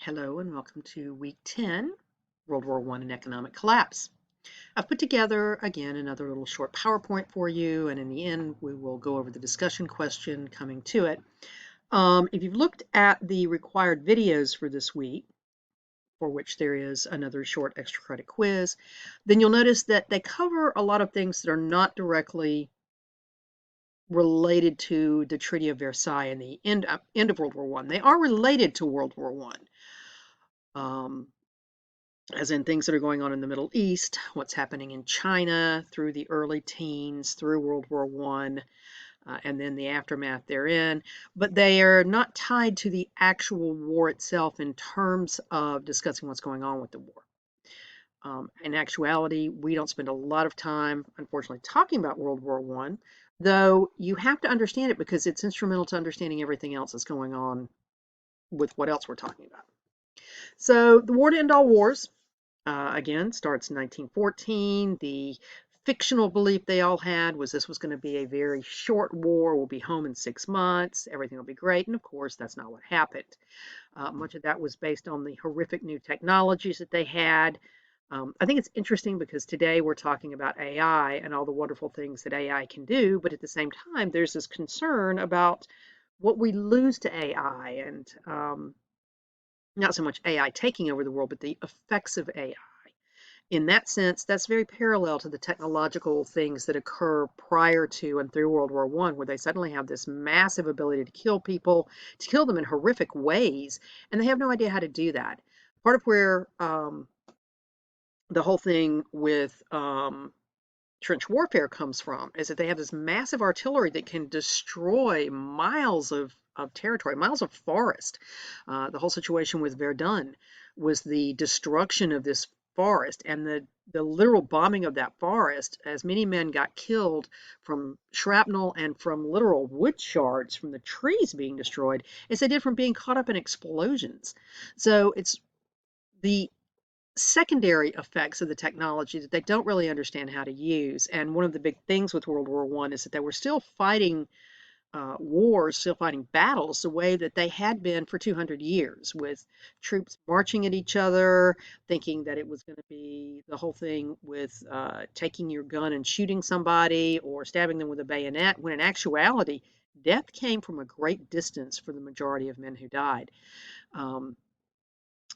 Hello and welcome to week 10, World War I and Economic Collapse. I've put together, again, another little short PowerPoint for you, and in the end, we will go over the discussion question coming to it. If you've looked at the required videos for this week, for which there is another short extra credit quiz, then you'll notice that they cover a lot of things that are not directly related to the Treaty of Versailles and the end of World War I. They are related to World War I. As in things that are going on in the Middle East, what's happening in China through the early teens, through World War I, and then the aftermath therein. But they are not tied to the actual war itself in terms of discussing what's going on with the war. In actuality, we don't spend a lot of time, unfortunately, talking about World War I, though you have to understand it because it's instrumental to understanding everything else that's going on with what else we're talking about. So the war to end all wars, again, starts in 1914. The fictional belief they all had was this was going to be a very short war. We'll be home in 6 months. Everything will be great. And of course, that's not what happened. Much of that was based on the horrific new technologies that they had. I think it's interesting because today we're talking about AI and all the wonderful things that AI can do. But at the same time, there's this concern about what we lose to AI and not so much AI taking over the world, but the effects of AI. In that sense, that's very parallel to the technological things that occur prior to and through World War I, where they suddenly have this massive ability to kill people, to kill them in horrific ways, and they have no idea how to do that. Part of where the whole thing with trench warfare comes from is that they have this massive artillery that can destroy miles of territory, miles of forest. The whole situation with Verdun was the destruction of this forest and the literal bombing of that forest, as many men got killed from shrapnel and from literal wood shards from the trees being destroyed as they did from being caught up in explosions. So it's the secondary effects of the technology that they don't really understand how to use. And one of the big things with World War I is that they were still fighting wars, still fighting battles the way that they had been for 200 years, with troops marching at each other, thinking that it was going to be the whole thing with taking your gun and shooting somebody or stabbing them with a bayonet, when in actuality, death came from a great distance for the majority of men who died. Um,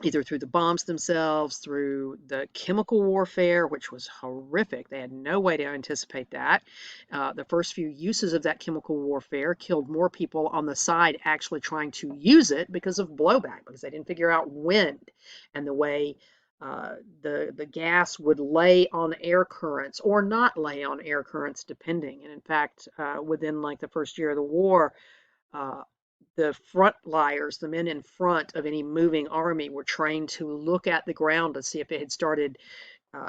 Either through the bombs themselves, through the chemical warfare, which was horrific. They had no way to anticipate that. The first few uses of that chemical warfare killed more people on the side actually trying to use it because of blowback, because they didn't figure out wind and the way the gas would lay on air currents or not lay on air currents, depending. And in fact, within like the first year of the war, uh, the front liers, the men in front of any moving army, were trained to look at the ground to see if it had started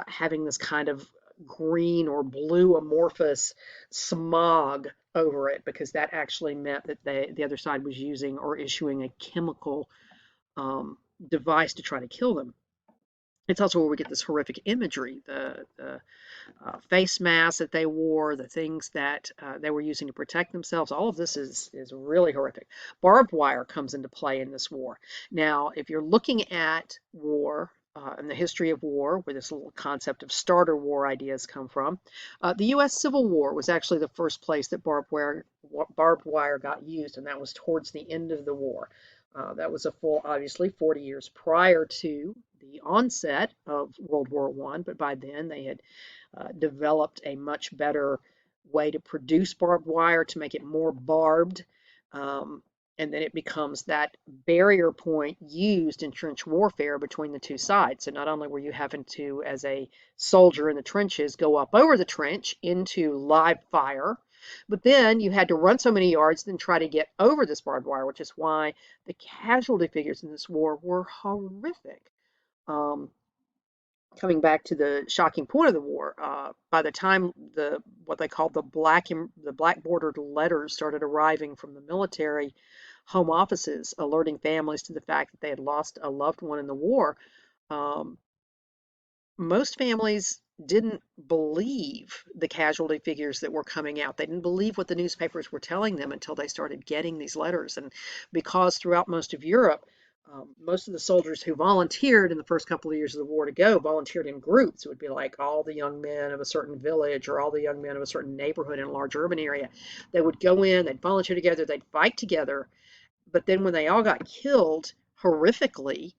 having this kind of green or blue amorphous smog over it, because that actually meant that the other side was using or issuing a chemical device to try to kill them. It's also where we get this horrific imagery, the face masks that they wore, the things that they were using to protect themselves. All of this is really horrific. Barbed wire comes into play in this war. Now, if you're looking at war and the history of war, where this little concept of starter war ideas come from, the U.S. Civil War was actually the first place that barbed wire got used, and that was towards the end of the war. That was a full, obviously, 40 years prior to the onset of World War I, but by then they had developed a much better way to produce barbed wire to make it more barbed. And then it becomes that barrier point used in trench warfare between the two sides. So not only were you having to, as a soldier in the trenches, go up over the trench into live fire, but then you had to run so many yards, then try to get over this barbed wire, which is why the casualty figures in this war were horrific. Um, Coming back to the shocking point of the war, by the time what they called the black bordered letters started arriving from the military home offices, alerting families to the fact that they had lost a loved one in the war, um, most families didn't believe the casualty figures that were coming out. They didn't believe what the newspapers were telling them until they started getting these letters. And because throughout most of Europe, Most of the soldiers who volunteered in the first couple of years of the war to go volunteered in groups. It would be like all the young men of a certain village or all the young men of a certain neighborhood in a large urban area. They would go in, they'd volunteer together, they'd fight together. But then when they all got killed horrifically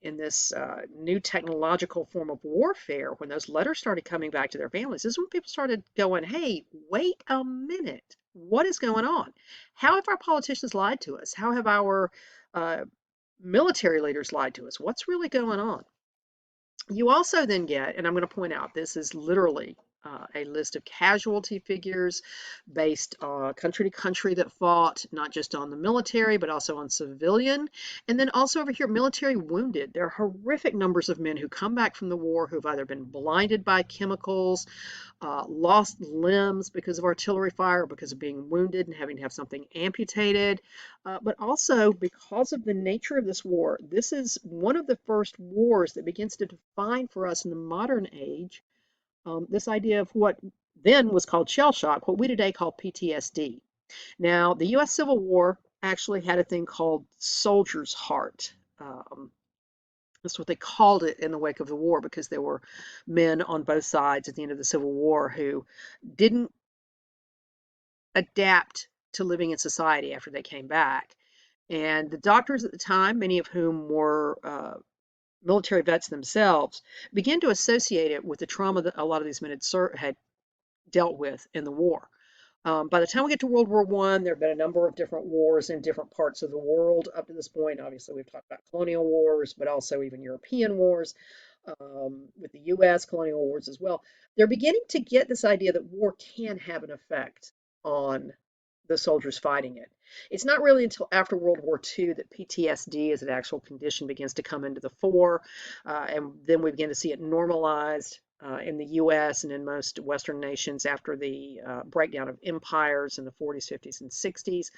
in this new technological form of warfare, when those letters started coming back to their families, this is when people started going, hey, wait a minute. What is going on? How have our politicians lied to us? How have our uh, military leaders lied to us? What's really going on? You also then get, and I'm going to point out, this is literally a list of casualty figures based country to country that fought, not just on the military, but also on civilian. And then also over here, military wounded. There are horrific numbers of men who come back from the war who've either been blinded by chemicals, lost limbs because of artillery fire, because of being wounded and having to have something amputated. But also, because of the nature of this war, this is one of the first wars that begins to define for us in the modern age this idea of what then was called shell shock, what we today call PTSD. Now, the U.S. Civil War actually had a thing called soldier's heart. That's what they called it in the wake of the war because there were men on both sides at the end of the Civil War who didn't adapt to living in society after they came back. And the doctors at the time, many of whom were military vets themselves, began to associate it with the trauma that a lot of these men had dealt with in the war. By the time we get to World War I, there have been a number of different wars in different parts of the world up to this point. Obviously, we've talked about colonial wars, but also even European wars, with the U.S. colonial wars as well. They're beginning to get this idea that war can have an effect on the soldiers fighting it. It's not really until after World War II that PTSD as an actual condition begins to come into the fore, and then we begin to see it normalized in the US and in most Western nations after the breakdown of empires in the 40s, 50s, and 60s.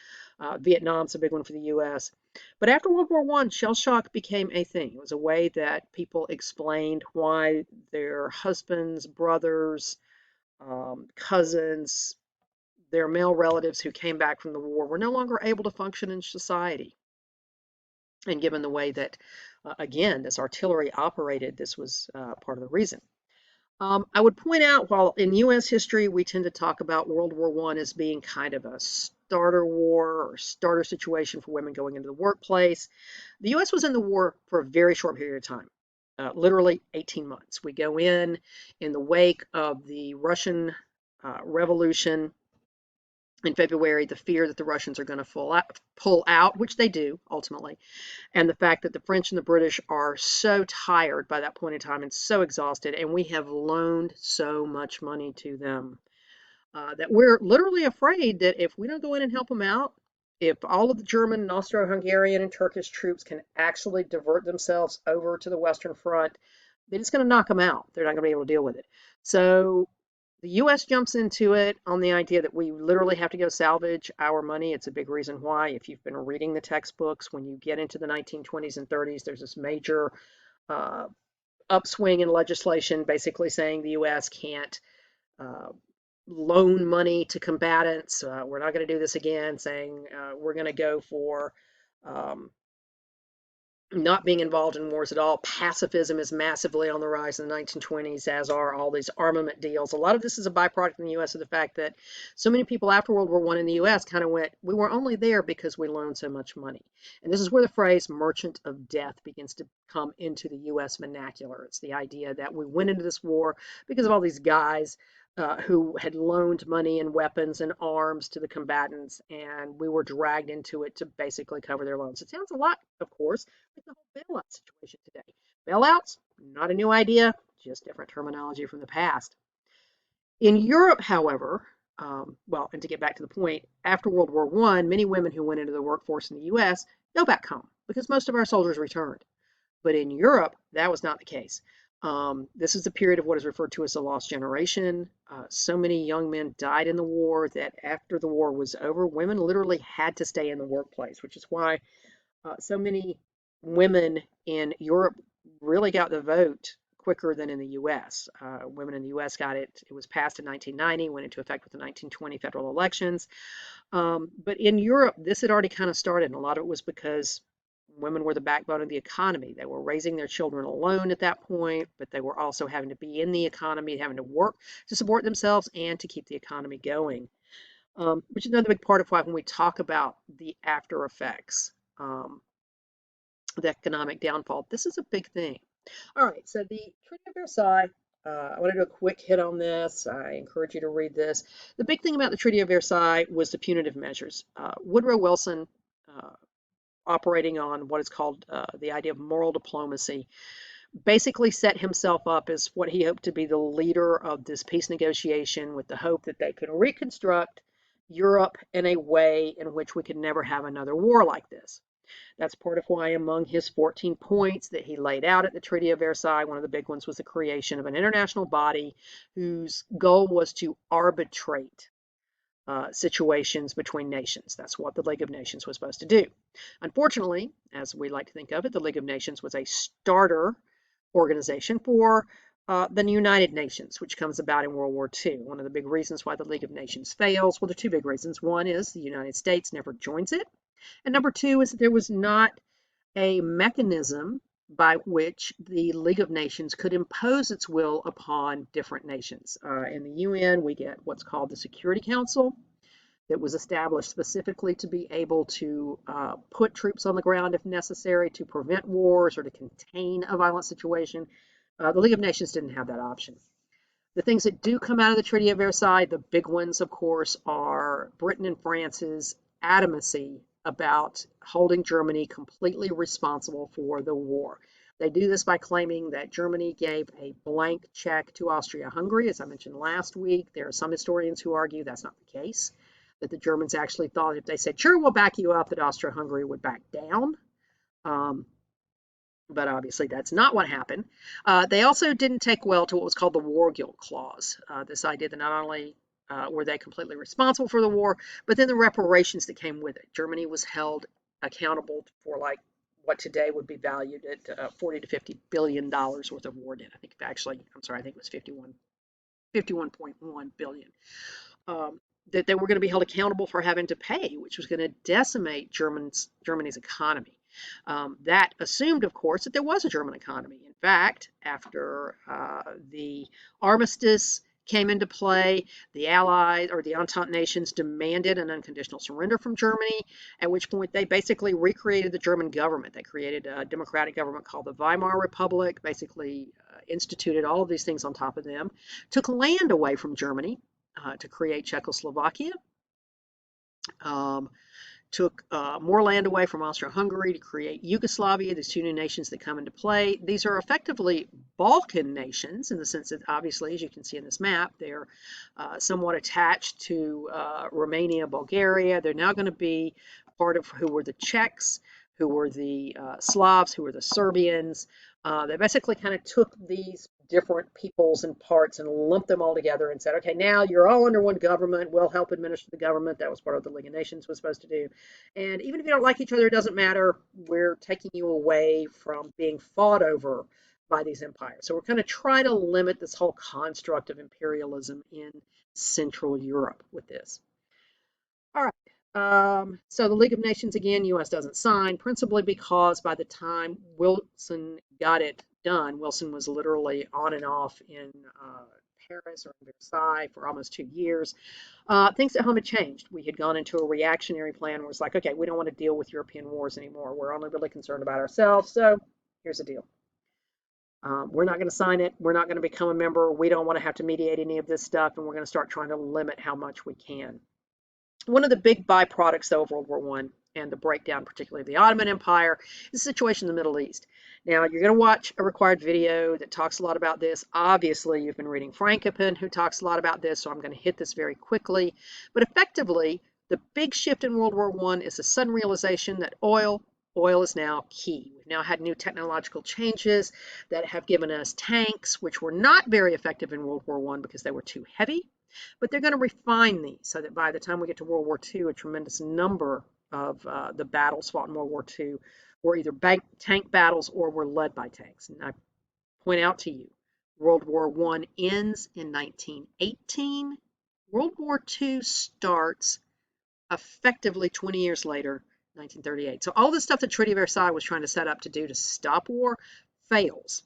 Vietnam's a big one for the US. But after World War I, shell shock became a thing. It was a way that people explained why their husbands, brothers, cousins, their male relatives who came back from the war were no longer able to function in society. And given the way that, again, this artillery operated, this was part of the reason. I would point out, while in U.S. history we tend to talk about World War I as being kind of a starter war or starter situation for women going into the workplace, the U.S. was in the war for a very short period of time, literally 18 months. We go in the wake of the Russian Revolution in February, the fear that the Russians are going to pull out, which they do ultimately, and the fact that the French and the British are so tired by that point in time and so exhausted, and we have loaned so much money to them that we're literally afraid that if we don't go in and help them out, if all of the German and Austro-Hungarian and Turkish troops can actually divert themselves over to the Western Front, then it's going to knock them out. They're not going to be able to deal with it. So the U.S. jumps into it on the idea that we literally have to go salvage our money. It's a big reason why, if you've been reading the textbooks, when you get into the 1920s and 30s, there's this major uh, upswing in legislation basically saying the U.S. can't uh, loan money to combatants. We're not going to do this again, saying we're going to go for um, not being involved in wars at all. Pacifism is massively on the rise in the 1920s, as are all these armament deals. A lot of this is a byproduct in the U.S. of the fact that so many people after World War I in the U.S. kind of went, we were only there because we loaned so much money. And this is where the phrase merchant of death begins to come into the U.S. vernacular. It's the idea that we went into this war because of all these guys who had loaned money and weapons and arms to the combatants, and we were dragged into it to basically cover their loans. It sounds a lot, of course, like the whole bailout situation today. Bailouts, not a new idea, just different terminology from the past. In Europe, however, well, and to get back to the point, after World War I, many women who went into the workforce in the U.S. go back home because most of our soldiers returned. But in Europe, that was not the case. This is a period of what is referred to as the lost generation. So many young men died in the war that after the war was over, women literally had to stay in the workplace, which is why so many women in Europe really got the vote quicker than in the U.S. Women in the U.S. got it. It was passed in 1990, went into effect with the 1920 federal elections. But in Europe, this had already kind of started, and a lot of it was because Women were the backbone of the economy. They were raising their children alone at that point, but they were also having to be in the economy, having to work to support themselves and to keep the economy going, which is another big part of why when we talk about the after effects, the economic downfall, this is a big thing. All right, so the Treaty of Versailles, I want to do a quick hit on this. I encourage you to read this. The big thing about the Treaty of Versailles was the punitive measures. Woodrow Wilson, uh, operating on what is called the idea of moral diplomacy, basically set himself up as what he hoped to be the leader of this peace negotiation with the hope that they could reconstruct Europe in a way in which we could never have another war like this. That's part of why among his 14 points that he laid out at the Treaty of Versailles, one of the big ones was the creation of an international body whose goal was to arbitrate situations between nations. That's what the League of Nations was supposed to do. Unfortunately, as we like to think of it, the League of Nations was a starter organization for the United Nations, which comes about in World War II. One of the big reasons why the League of Nations fails, well, there are two big reasons. One is the United States never joins it, and number two is that there was not a mechanism by which the League of Nations could impose its will upon different nations. In the UN, we get what's called the Security Council that was established specifically to be able to put troops on the ground if necessary, to prevent wars or to contain a violent situation. The League of Nations didn't have that option. The things that do come out of the Treaty of Versailles, the big ones, of course, are Britain and France's adamancy about holding Germany completely responsible for the war. They do this by claiming that Germany gave a blank check to Austria-Hungary. As I mentioned last week, there are some historians who argue that's not the case, that the Germans actually thought if they said, sure, we'll back you up, that Austria-Hungary would back down. But obviously that's not what happened. They also didn't take well to what was called the War Guilt Clause, this idea that not only were they completely responsible for the war, but then the reparations that came with it. Germany was held accountable for like what today would be valued at 40 to 50 billion dollars worth of war debt. I think actually, I'm sorry, I think it was 51.1 billion. That they were going to be held accountable for having to pay, which was going to decimate Germany's economy. That assumed, of course, that there was a German economy. In fact, after the armistice came into play, the Allies or the Entente nations demanded an unconditional surrender from Germany, at which point they basically recreated the German government. They created a democratic government called the Weimar Republic, basically instituted all of these things on top of them, took land away from Germany to create Czechoslovakia, took more land away from Austria-Hungary to create Yugoslavia, these two new nations that come into play. These are effectively Balkan nations in the sense that, obviously, as you can see in this map, they're somewhat attached to Romania, Bulgaria. They're now going to be part of who were the Czechs, who were the Slavs, who were the Serbians. They basically kind of took these different peoples and parts and lumped them all together and said, okay, now you're all under one government. We'll help administer the government. That was part of the League of Nations was supposed to do. And even if you don't like each other, it doesn't matter. We're taking you away from being fought over by these empires. So we're going to try to limit this whole construct of imperialism in Central Europe with this. All right. So the League of Nations, again, U.S. doesn't sign, principally because by the time Wilson got it done, Wilson was literally on and off in Paris or in Versailles for almost 2 years. Things at home had changed. We had gone into a reactionary plan where it's like, okay, we don't want to deal with European wars anymore. We're only really concerned about ourselves. So here's the deal. We're not going to sign it. We're not going to become a member. We don't want to have to mediate any of this stuff, and we're going to start trying to limit how much we can. One of the big byproducts, though, of World War I and the breakdown, particularly of the Ottoman Empire, is the situation in the Middle East. Now, you're going to watch a required video that talks a lot about this. Obviously, you've been reading Frankopan, who talks a lot about this, so I'm going to hit this very quickly. But effectively, the big shift in World War I is the sudden realization that oil is now key. We've now had new technological changes that have given us tanks, which were not very effective in World War I because they were too heavy. But they're going to refine these so that by the time we get to World War II, a tremendous number of the battles fought in World War II were either tank battles or were led by tanks. And I point out to you, World War I ends in 1918. World War II starts effectively 20 years later, 1938. So all the stuff that Treaty of Versailles was trying to set up to do to stop war fails.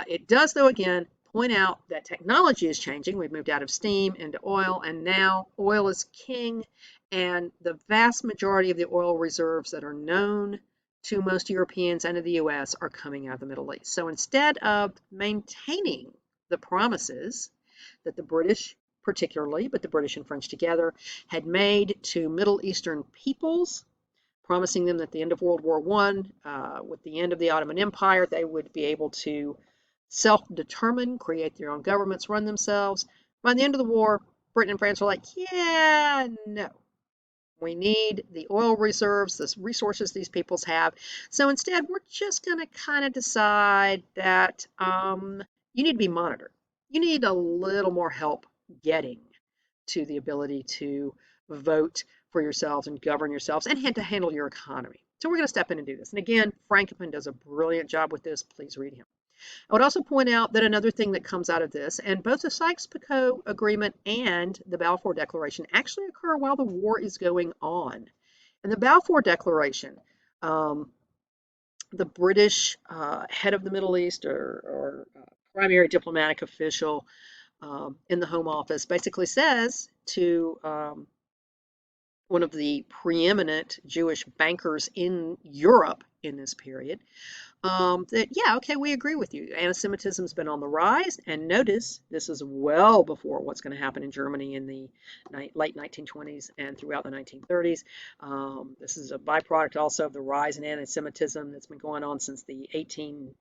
It does, though, again, point out that technology is changing. We've moved out of steam into oil, and now oil is king, and the vast majority of the oil reserves that are known to most Europeans and to the US are coming out of the Middle East. So instead of maintaining the promises that the British, particularly, but the British and French together, had made to Middle Eastern peoples, promising them that at the end of World War I, with the end of the Ottoman Empire, they would be able to self-determine, create their own governments, run themselves. By the end of the war, Britain and France were like, yeah, no. We need the oil reserves, the resources these peoples have. So instead, we're just going to kind of decide that you need to be monitored. You need a little more help getting to the ability to vote for yourselves and govern yourselves and to handle your economy. So we're going to step in and do this. And again, Frankopan does a brilliant job with this. Please read him. I would also point out that another thing that comes out of this, and both the Sykes-Picot Agreement and the Balfour Declaration actually occur while the war is going on. In the Balfour Declaration, the British head of the Middle East or primary diplomatic official in the Home Office basically says to one of the preeminent Jewish bankers in Europe in this period, that, yeah, okay, we agree with you. Anti-Semitism's been on the rise, and notice this is well before what's going to happen in Germany in the late 1920s and throughout the 1930s. This is a byproduct also of the rise in anti-Semitism that's been going on since the 1860s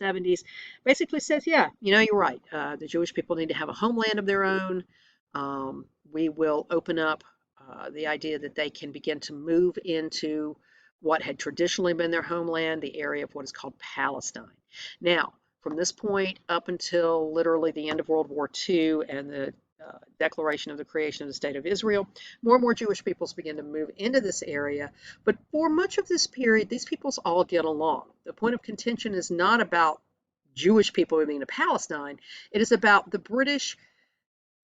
and 70s. Basically says, yeah, you know, you're right. The Jewish people need to have a homeland of their own. We will open up the idea that they can begin to move into what had traditionally been their homeland, the area of what is called Palestine. Now, from this point up until literally the end of World War II and the declaration of the creation of the State of Israel, more and more Jewish peoples begin to move into this area. But for much of this period, these peoples all get along. The point of contention is not about Jewish people moving to Palestine. It is about the British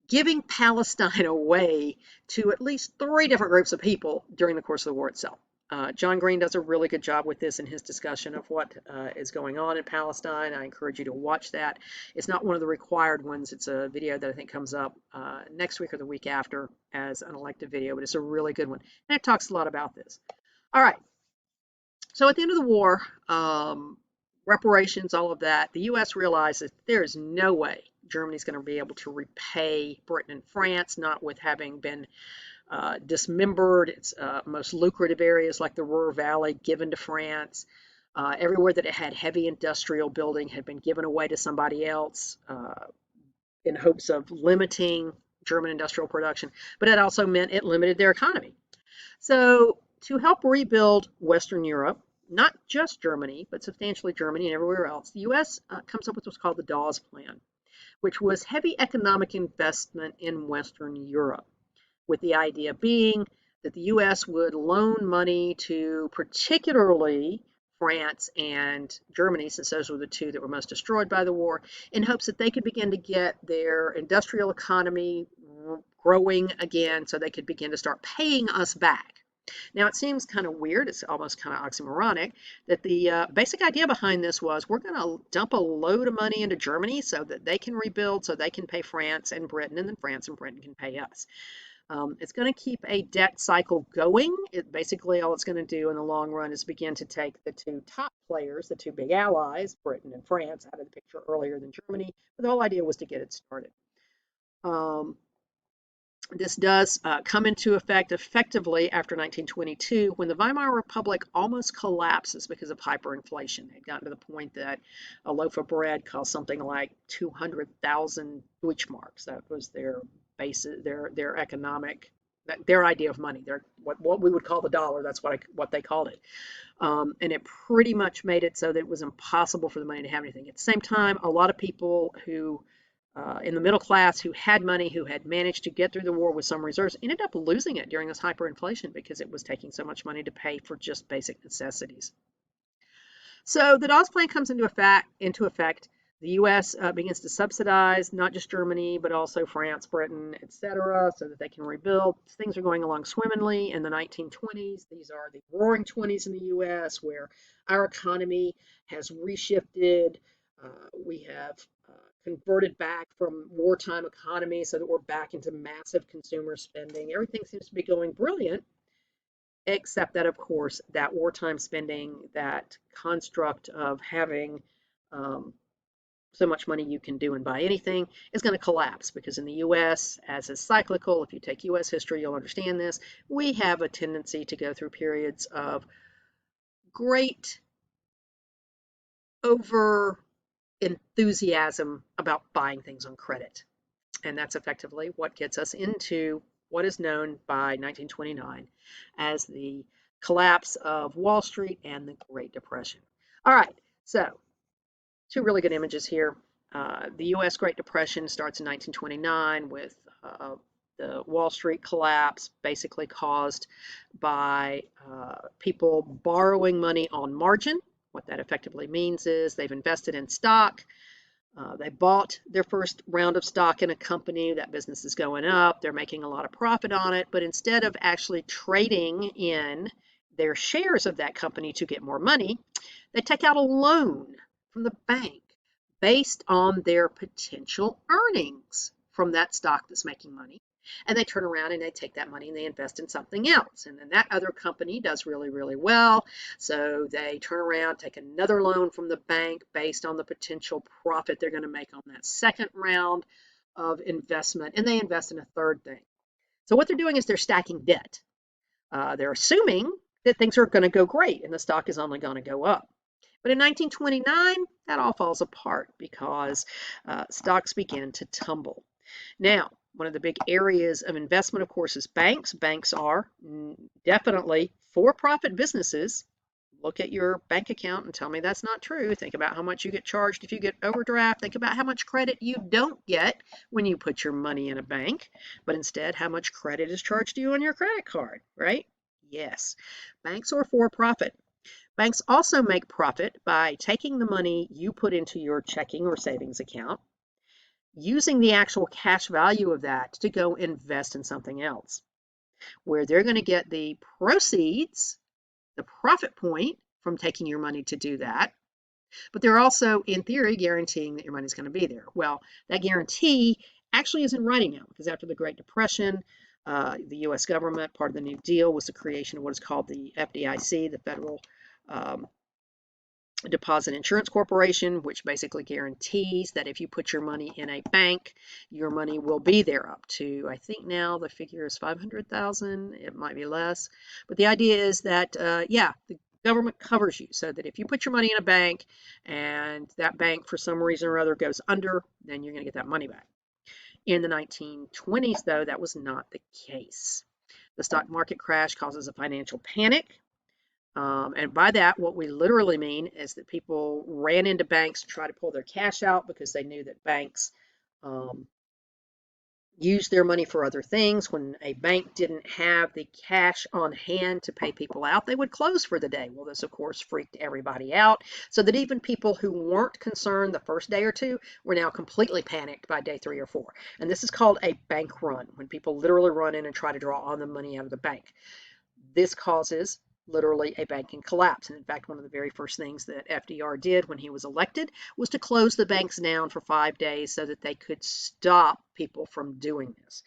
giving Palestine away to at least 3 different groups of people during the course of the war itself. John Green does a really good job with this in his discussion of what is going on in Palestine. I encourage you to watch that. It's not one of the required ones. It's a video that I think comes up next week or the week after as an elective video, but it's a really good one. And it talks a lot about this. All right. So at the end of the war, reparations, all of that, the U.S. realizes there is no way Germany's going to be able to repay Britain and France, not with having been dismembered its most lucrative areas like the Ruhr Valley given to France. Everywhere that it had heavy industrial building had been given away to somebody else in hopes of limiting German industrial production, but it also meant it limited their economy. So to help rebuild Western Europe, not just Germany, but substantially Germany and everywhere else, the U.S. Comes up with what's called the Dawes Plan, which was heavy economic investment in Western Europe, with the idea being that the U.S. would loan money to particularly France and Germany, since those were the 2 that were most destroyed by the war, in hopes that they could begin to get their industrial economy growing again so they could begin to start paying us back. Now, it seems kind of weird, it's almost kind of oxymoronic, that the basic idea behind this was we're going to dump a load of money into Germany so that they can rebuild, so they can pay France and Britain, and then France and Britain can pay us. It's going to keep a debt cycle going. Basically, all it's going to do in the long run is begin to take the 2 top players, the 2 big allies, Britain and France, out of the picture earlier than Germany. But the whole idea was to get it started. This does come into effect effectively after 1922, when the Weimar Republic almost collapses because of hyperinflation. It had gotten to the point that a loaf of bread cost something like 200,000 Deutschmarks. That was their basis, their economic, their idea of money. Their what we would call the dollar. That's what they called it. And it pretty much made it so that it was impossible for the money to have anything. At the same time, a lot of people who in the middle class who had money, who had managed to get through the war with some reserves, ended up losing it during this hyperinflation because it was taking so much money to pay for just basic necessities. So the Dawes Plan comes into effect The U.S. Begins to subsidize not just Germany, but also France, Britain, etc., so that they can rebuild. Things are going along swimmingly in the 1920s. These are the roaring 20s in the U.S., where our economy has reshifted. We have converted back from wartime economy so that we're back into massive consumer spending. Everything seems to be going brilliant, except that, of course, that wartime spending, that construct of having so much money you can do and buy anything, is going to collapse, because in the US, as is cyclical, if you take US history, you'll understand this, we have a tendency to go through periods of great over enthusiasm about buying things on credit. And that's effectively what gets us into what is known by 1929 as the collapse of Wall Street and the Great Depression. All right, so two really good images here. The U.S. Great Depression starts in 1929 with the Wall Street collapse, basically caused by people borrowing money on margin. What that effectively means is they've invested in stock. They bought their first round of stock in a company. That business is going up. They're making a lot of profit on it. But instead of actually trading in their shares of that company to get more money, they take out a loan from the bank based on their potential earnings from that stock that's making money. And they turn around and they take that money and they invest in something else. And then that other company does really, really well. So they turn around, take another loan from the bank based on the potential profit they're going to make on that second round of investment. And they invest in a third thing. So what they're doing is they're stacking debt. They're assuming that things are going to go great and the stock is only going to go up. But in 1929, that all falls apart because stocks begin to tumble. Now, one of the big areas of investment, of course, is banks. Banks are definitely for-profit businesses. Look at your bank account and tell me that's not true. Think about how much you get charged if you get overdraft. Think about how much credit you don't get when you put your money in a bank, but instead how much credit is charged to you on your credit card, right? Yes, banks are for-profit. Banks also make profit by taking the money you put into your checking or savings account, using the actual cash value of that to go invest in something else, where they're going to get the proceeds, the profit point from taking your money to do that. But they're also, in theory, guaranteeing that your money is going to be there. Well, that guarantee actually is in writing now, because after the Great Depression, the U.S. government, part of the New Deal, was the creation of what is called the FDIC, the Federal Deposit Insurance Corporation, which basically guarantees that if you put your money in a bank, your money will be there up to, I think now the figure is 500,000. It might be less, but the idea is that yeah, the government covers you, so that if you put your money in a bank and that bank for some reason or other goes under, then you're going to get that money back. In the 1920s, though, that was not the case. The stock market crash causes a financial panic. And by that, what we literally mean is that people ran into banks to try to pull their cash out because they knew that banks used their money for other things. When a bank didn't have the cash on hand to pay people out, they would close for the day. Well, this, of course, freaked everybody out, so that even people who weren't concerned the first day or two were now completely panicked by day 3 or 4. And this is called a bank run, when people literally run in and try to draw all the money out of the bank. This causes literally a banking collapse. And in fact, one of the very first things that FDR did when he was elected was to close the banks down for 5 days so that they could stop people from doing this,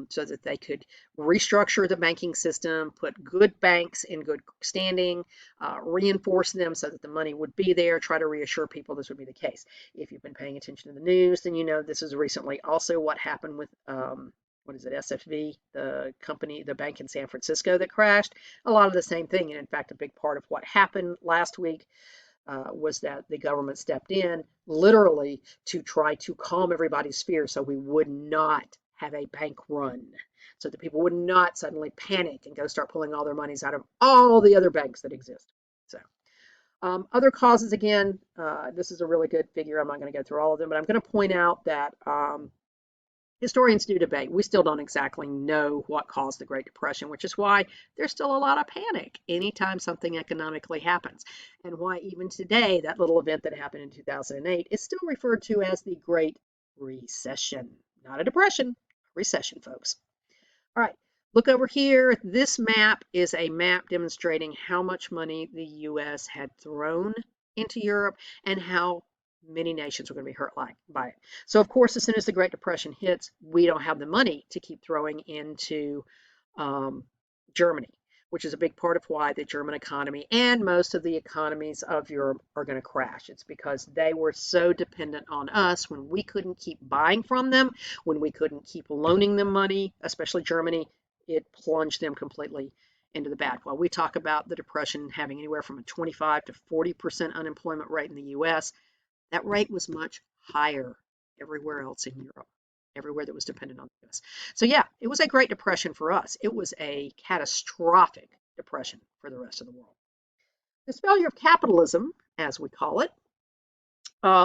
so that they could restructure the banking system, put good banks in good standing, reinforce them so that the money would be there, try to reassure people this would be the case. If you've been paying attention to the news, then you know this is recently also what happened with what is it, SFV, the company, the bank in San Francisco that crashed. A lot of the same thing. And in fact, a big part of what happened last week was that the government stepped in literally to try to calm everybody's fears so we would not have a bank run, so that people would not suddenly panic and go start pulling all their monies out of all the other banks that exist. So other causes, again, this is a really good figure. I'm not going to go through all of them, but I'm going to point out that Historians do debate. We still don't exactly know what caused the Great Depression, which is why there's still a lot of panic anytime something economically happens, and why even today that little event that happened in 2008 is still referred to as the Great Recession. Not a depression, recession, folks. All right, look over here. This map is a map demonstrating how much money the US had thrown into Europe and how many nations were going to be hurt by it. So, of course, as soon as the Great Depression hits, we don't have the money to keep throwing into um, Germany, which is a big part of why the German economy and most of the economies of Europe are going to crash. It's because they were so dependent on us when we couldn't keep buying from them, when we couldn't keep loaning them money, especially Germany, it plunged them completely into the bad. While we talk about the Depression having anywhere from a 25 to 40% unemployment rate in the US, that rate was much higher everywhere else in Europe, everywhere that was dependent on the US. So yeah, it was a Great Depression for us. It was a catastrophic depression for the rest of the world. This failure of capitalism, as we call it,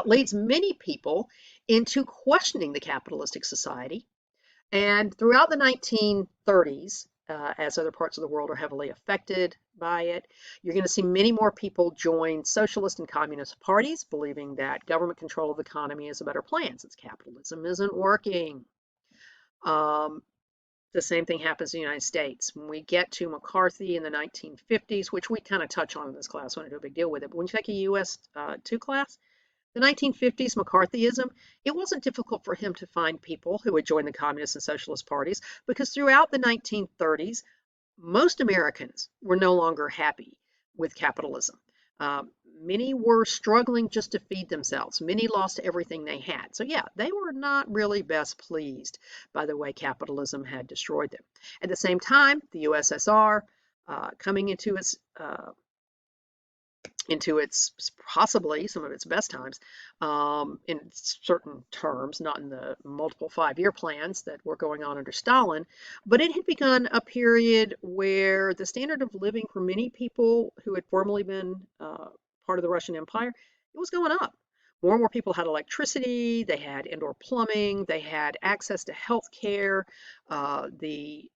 leads many people into questioning the capitalistic society. And throughout the 1930s, as other parts of the world are heavily affected by it, you're going to see many more people join socialist and communist parties, believing that government control of the economy is a better plan since capitalism isn't working. Um, the same thing happens in the United States. When we get to McCarthy in the 1950s, which we kind of touch on in this class, I don't do a big deal with it, but when you take a US 2 class, the 1950s McCarthyism, it wasn't difficult for him to find people who would join the communist and socialist parties because throughout the 1930s, most Americans were no longer happy with capitalism. Many were struggling just to feed themselves. Many lost everything they had. So, yeah, they were not really best pleased by the way capitalism had destroyed them. At the same time, the USSR coming into its possibly some of its best times in certain terms, not in the multiple 5-year plans that were going on under Stalin, but it had begun a period where the standard of living for many people who had formerly been part of the Russian Empire, it was going up. More and more people had electricity, they had indoor plumbing, they had access to health care, the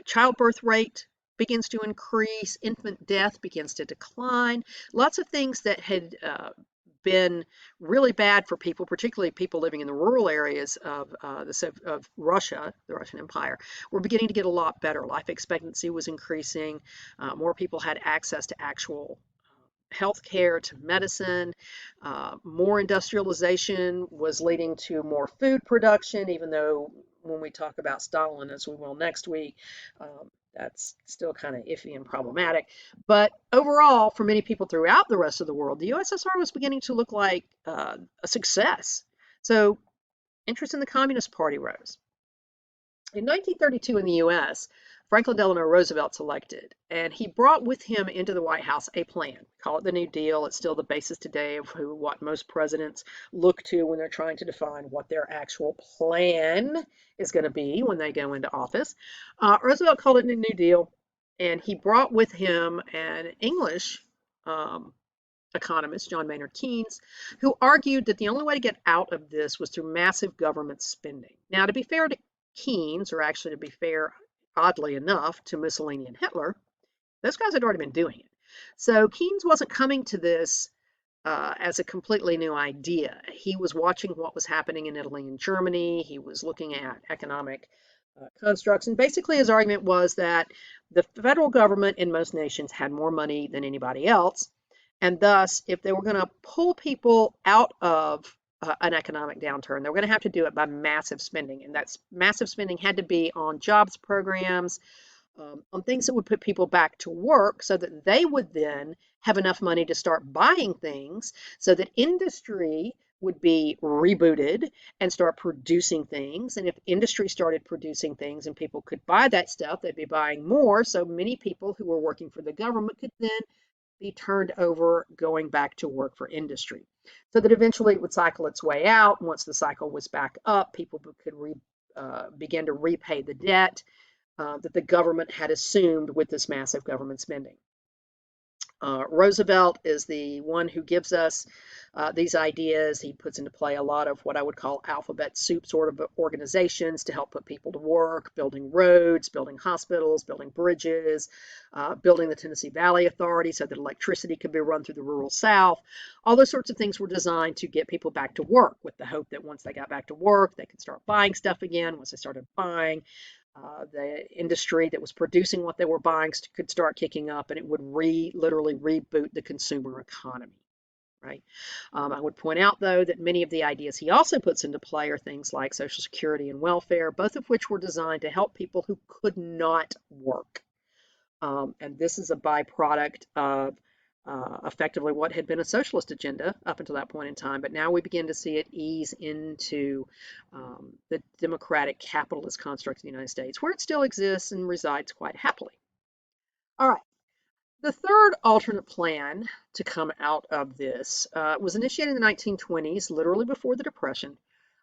childbirth rate begins to increase, infant death begins to decline. Lots of things that had been really bad for people, particularly people living in the rural areas of Russia, the Russian Empire, were beginning to get a lot better. Life expectancy was increasing. More people had access to actual health care, to medicine. More industrialization was leading to more food production, even though when we talk about Stalin, as we will next week, that's still kind of iffy and problematic. But overall, for many people throughout the rest of the world, the USSR was beginning to look like a success. So interest in the Communist Party rose. In 1932 in the US, Franklin Delano Roosevelt's elected, and he brought with him into the White House a plan. Call it the New Deal. It's still the basis today of what most presidents look to when they're trying to define what their actual plan is going to be when they go into office. Roosevelt called it the New Deal, and he brought with him an English economist, John Maynard Keynes, who argued that the only way to get out of this was through massive government spending. Now, to be fair to Keynes, or actually to be fair, oddly enough, to Mussolini and Hitler, those guys had already been doing it. So Keynes wasn't coming to this as a completely new idea. He was watching what was happening in Italy and Germany. He was looking at economic constructs. And basically, his argument was that the federal government in most nations had more money than anybody else. And thus, if they were going to pull people out of an economic downturn, they were going to have to do it by massive spending. And that massive spending had to be on jobs programs, on things that would put people back to work so that they would then have enough money to start buying things so that industry would be rebooted and start producing things. And if industry started producing things and people could buy that stuff, they'd be buying more. So many people who were working for the government could then be turned over going back to work for industry. So that eventually it would cycle its way out. Once the cycle was back up, people could begin to repay the debt that the government had assumed with this massive government spending. Roosevelt is the one who gives us these ideas. He puts into play a lot of what I would call alphabet soup sort of organizations to help put people to work, building roads, building hospitals, building bridges, building the Tennessee Valley Authority so that electricity could be run through the rural South. All those sorts of things were designed to get people back to work with the hope that once they got back to work, they could start buying stuff again. Once they started buying, the industry that was producing what they were buying could start kicking up, and it would literally reboot the consumer economy, right? I would point out, though, that many of the ideas he also puts into play are things like Social Security and welfare, both of which were designed to help people who could not work. And this is a byproduct of effectively what had been a socialist agenda up until that point in time, but now we begin to see it ease into the democratic capitalist construct of the United States, where it still exists and resides quite happily. All right. The third alternate plan to come out of this was initiated in the 1920s, literally before the Depression,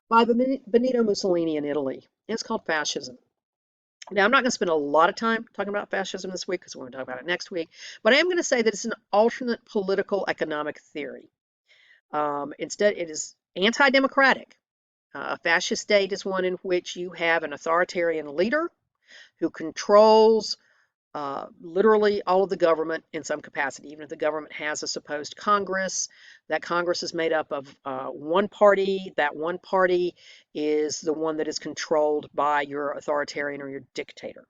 by Benito Mussolini in Italy. It's called fascism. Now, I'm not going to spend a lot of time talking about fascism this week because we're going to talk about it next week, but I am going to say that it's an alternate political economic theory. Instead, it is anti-democratic. A fascist state is one in which you have an authoritarian leader who controls literally all of the government in some capacity. Even if the government has a supposed Congress, that Congress is made up of one party. That one party is the one that is controlled by your authoritarian or your dictator.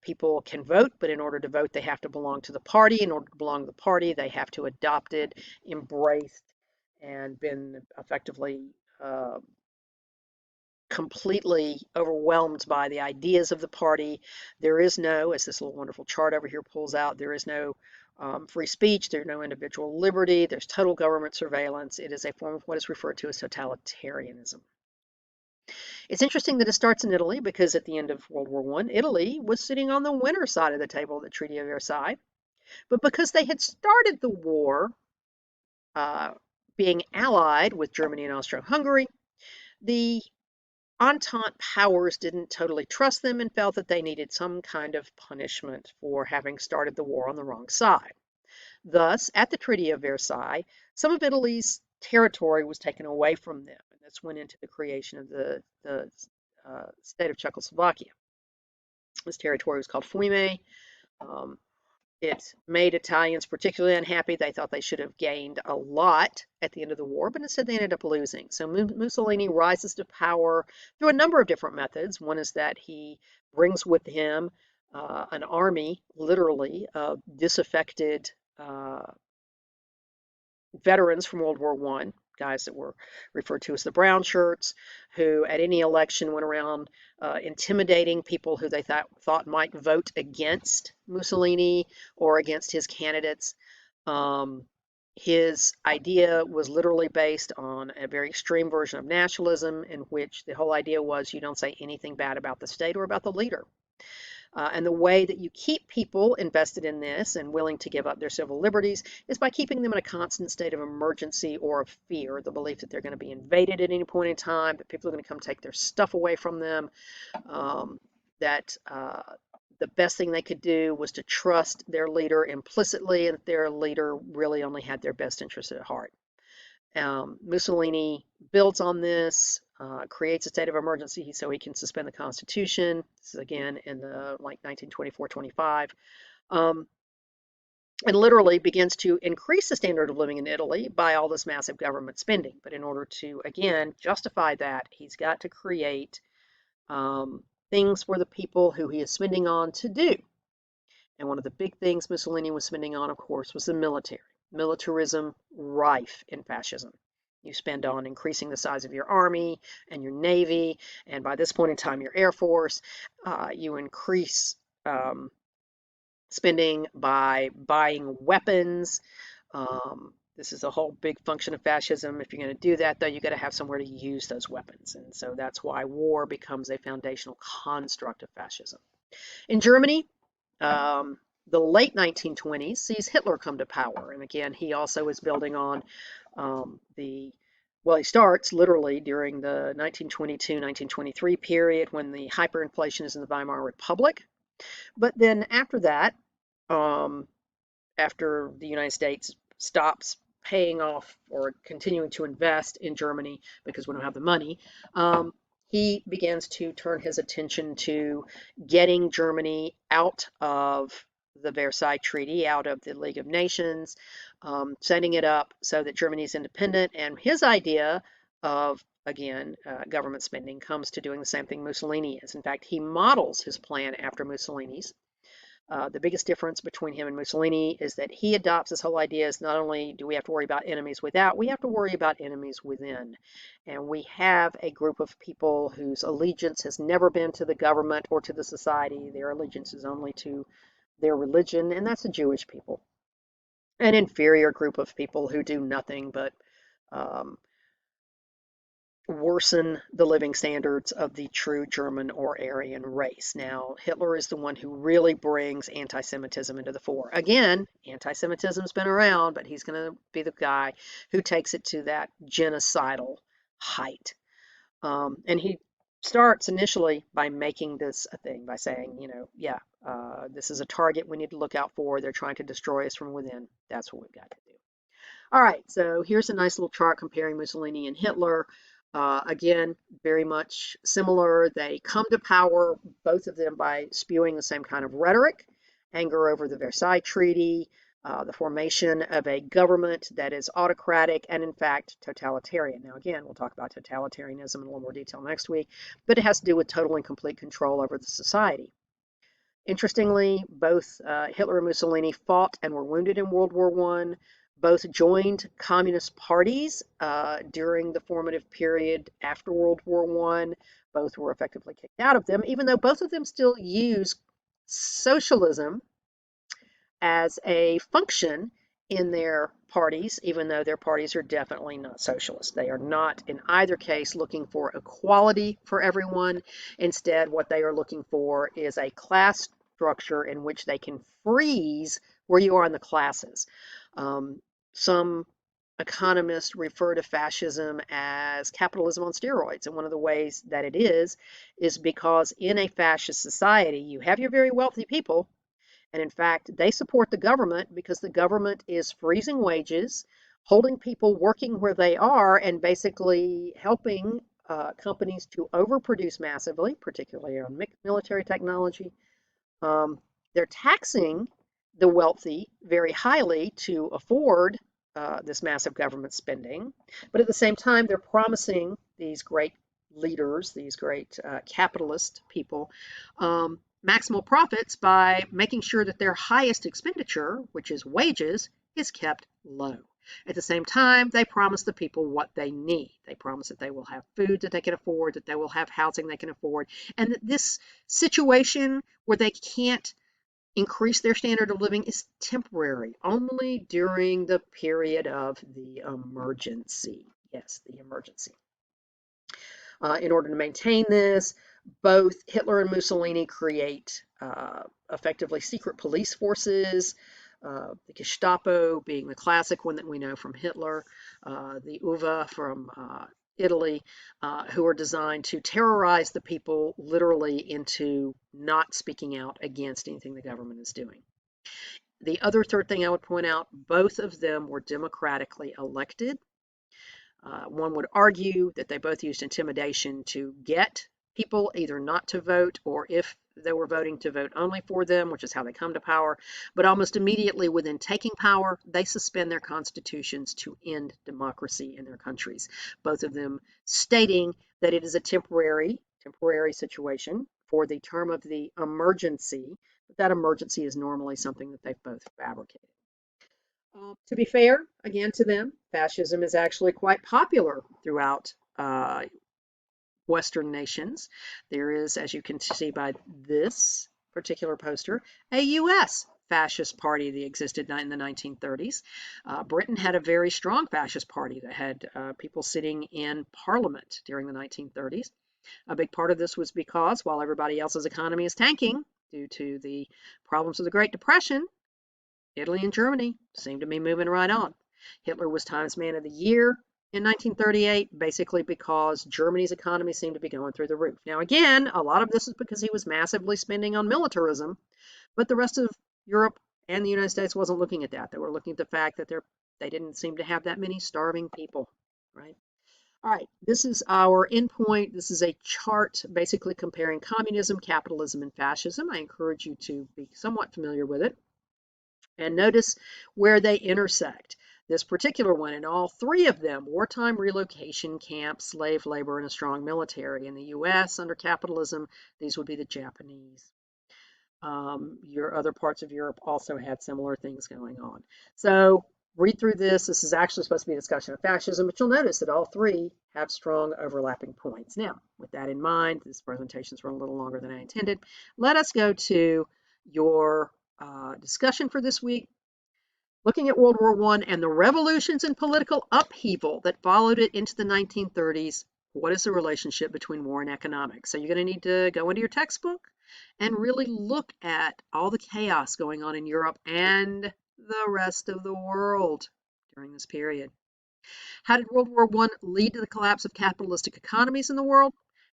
People can vote, but in order to vote, they have to belong to the party. In order to belong to the party, they have to adopt it, embraced, and been effectively completely overwhelmed by the ideas of the party. There is no, as this little wonderful chart over here pulls out, there is no free speech, there's no individual liberty, there's total government surveillance. It is a form of what is referred to as totalitarianism. It's interesting that it starts in Italy because at the end of World War I, Italy was sitting on the winner side of the table of the Treaty of Versailles. But because they had started the war being allied with Germany and Austro-Hungary, the Entente powers didn't totally trust them and felt that they needed some kind of punishment for having started the war on the wrong side. Thus, at the Treaty of Versailles, some of Italy's territory was taken away from them, and this went into the creation of the state of Czechoslovakia. This territory was called Fiume. It made Italians particularly unhappy. They thought they should have gained a lot at the end of the war, but instead they ended up losing. So Mussolini rises to power through a number of different methods. One is that he brings with him an army, literally, of disaffected veterans from World War I, guys that were referred to as the brown shirts, who at any election went around intimidating people who they thought might vote against Mussolini or against his candidates. His idea was literally based on a very extreme version of nationalism, in which the whole idea was you don't say anything bad about the state or about the leader. And the way that you keep people invested in this and willing to give up their civil liberties is by keeping them in a constant state of emergency or of fear, the belief that they're going to be invaded at any point in time, that people are going to come take their stuff away from them, that the best thing they could do was to trust their leader implicitly, and that their leader really only had their best interest at heart. Mussolini builds on this, creates a state of emergency so he can suspend the Constitution. This is again in the like 1924-25, and literally begins to increase the standard of living in Italy by all this massive government spending. But in order to, again, justify that, he's got to create things for the people who he is spending on to do. And one of the big things Mussolini was spending on, of course, was the military. Militarism rife in fascism. You spend on increasing the size of your army and your navy, and by this point in time, your air force. You increase spending by buying weapons. This is a whole big function of fascism. If you're going to do that, though, you've got to have somewhere to use those weapons. And so that's why war becomes a foundational construct of fascism. In Germany, the late 1920s sees Hitler come to power. And again, he also is building on he starts literally during the 1922-1923 period when the hyperinflation is in the Weimar Republic. But then after that, after the United States stops paying off or continuing to invest in Germany because we don't have the money, he begins to turn his attention to getting Germany out of the Versailles Treaty, out of the League of Nations, setting it up so that Germany is independent. And his idea of, again, government spending comes to doing the same thing Mussolini is. In fact, he models his plan after Mussolini's. The biggest difference between him and Mussolini is that he adopts this whole idea is not only do we have to worry about enemies without, we have to worry about enemies within. And we have a group of people whose allegiance has never been to the government or to the society. Their allegiance is only to their religion, and that's the Jewish people. An inferior group of people who do nothing but um, worsen the living standards of the true German or Aryan race. Now, Hitler is the one who really brings anti-Semitism into the fore. Again, anti-Semitism's been around, but he's going to be the guy who takes it to that genocidal height. And he starts initially by making this a thing, by saying, this is a target we need to look out for. They're trying to destroy us from within. That's what we've got to do. All right, so here's a nice little chart comparing Mussolini and Hitler. Again, very much similar. They come to power, both of them, by spewing the same kind of rhetoric, anger over the Versailles Treaty, the formation of a government that is autocratic and, in fact, totalitarian. Now, again, we'll talk about totalitarianism in a little more detail next week, but it has to do with total and complete control over the society. Interestingly, both Hitler and Mussolini fought and were wounded in World War I. Both joined communist parties during the formative period after World War I. Both were effectively kicked out of them, even though both of them still use socialism as a function in their parties, even though their parties are definitely not socialist. They are not, in either case, looking for equality for everyone. Instead, what they are looking for is a class structure in which they can freeze where you are in the classes. Some economists refer to fascism as capitalism on steroids. And one of the ways that it is because in a fascist society, you have your very wealthy people. And in fact, they support the government because the government is freezing wages, holding people working where they are, and basically helping companies to overproduce massively, particularly on military technology. They're taxing the wealthy very highly to afford this massive government spending. But at the same time, they're promising these great leaders, these great capitalist people, maximal profits by making sure that their highest expenditure, which is wages, is kept low. At the same time, they promise the people what they need. They promise that they will have food that they can afford, that they will have housing they can afford, and that this situation where they can't increase their standard of living is temporary, only during the period of the emergency. Yes, the emergency. In order to maintain this, both Hitler and Mussolini create effectively secret police forces, the Gestapo being the classic one that we know from Hitler, the UVA from Italy, who are designed to terrorize the people literally into not speaking out against anything the government is doing. The other third thing I would point out, both of them were democratically elected. One would argue that they both used intimidation to get people either not to vote, or if they were voting, to vote only for them, which is how they come to power. But almost immediately within taking power, they suspend their constitutions to end democracy in their countries, both of them stating that it is a temporary situation for the term of the emergency, but that emergency is normally something that they've both fabricated. To be fair, again, to them, fascism is actually quite popular throughout Western nations. There is, as you can see by this particular poster, a U.S. fascist party that existed in the 1930s. Britain had a very strong fascist party that had people sitting in Parliament during the 1930s. A big part of this was because while everybody else's economy is tanking due to the problems of the Great Depression, Italy and Germany seemed to be moving right on. Hitler was Times Man of the Year in 1938, basically because Germany's economy seemed to be going through the roof. Now, again, a lot of this is because he was massively spending on militarism, but the rest of Europe And the United States wasn't looking at that. They were looking at the fact that they didn't seem to have that many starving people, right? All right, this is our endpoint. This is a chart basically comparing communism, capitalism, and fascism. I encourage you to be somewhat familiar with it. And notice where they intersect. This particular one, in all three of them, wartime relocation camps, slave labor, and a strong military. In the US, under capitalism, these would be the Japanese. Your other parts of Europe also had similar things going on. So read through this. This is actually supposed to be a discussion of fascism, but you'll notice that all three have strong overlapping points. Now, with that in mind, this presentation's run a little longer than I intended. Let us go to your discussion for this week, looking at World War I and the revolutions and political upheaval that followed it into the 1930s. What is the relationship between war and economics? So you're going to need to go into your textbook and really look at all the chaos going on in Europe and the rest of the world during this period. How did World War I lead to the collapse of capitalistic economies in the world?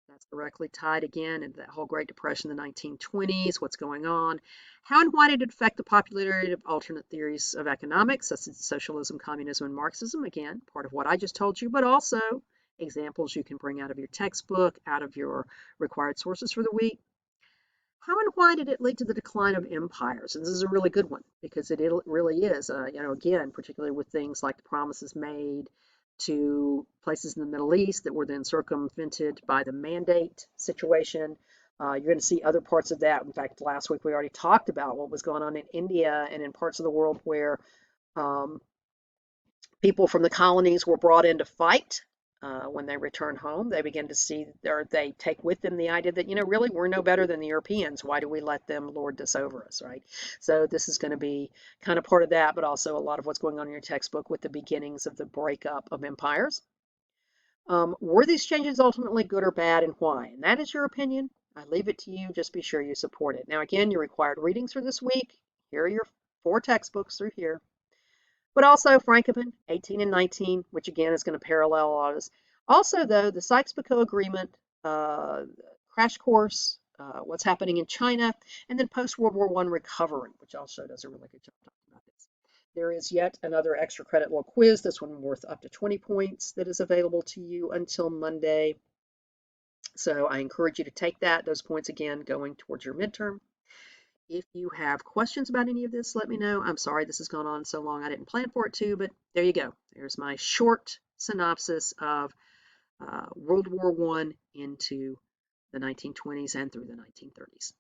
That's directly tied again into that whole Great Depression in the 1920s, what's going on. How and why did it affect the popularity of alternate theories of economics, such as socialism, communism, and Marxism? Again, part of what I just told you, but also examples you can bring out of your textbook, out of your required sources for the week. How and why did it lead to the decline of empires? And this is a really good one because it really is, again, particularly with things like the promises made to places in the Middle East that were then circumvented by the mandate situation. You're going to see other parts of that. In fact, last week we already talked about what was going on in India and in parts of the world where um, people from the colonies were brought in to fight. When they return home, they begin to see, or they take with them the idea that, really, we're no better than the Europeans. Why do we let them lord this over us, right? So this is going to be kind of part of that, but also a lot of what's going on in your textbook with the beginnings of the breakup of empires. Were these changes ultimately good or bad, and why? And that is your opinion. I leave it to you. Just be sure you support it. Now, again, your required readings for this week. Here are your 4 textbooks through here. But also Frankopan, 18 and 19, which again is going to parallel a lot of this. Also, though, the Sykes-Picot Agreement, Crash Course, what's happening in China, and then post-World War I recovery, which also does a really good job talking about this. There is yet another extra credit little quiz, this one worth up to 20 points, that is available to you until Monday. So I encourage you to take that. Those points, again, going towards your midterm. If you have questions about any of this, let me know. I'm sorry this has gone on so long. I didn't plan for it to, but there you go. There's my short synopsis of World War I into the 1920s and through the 1930s.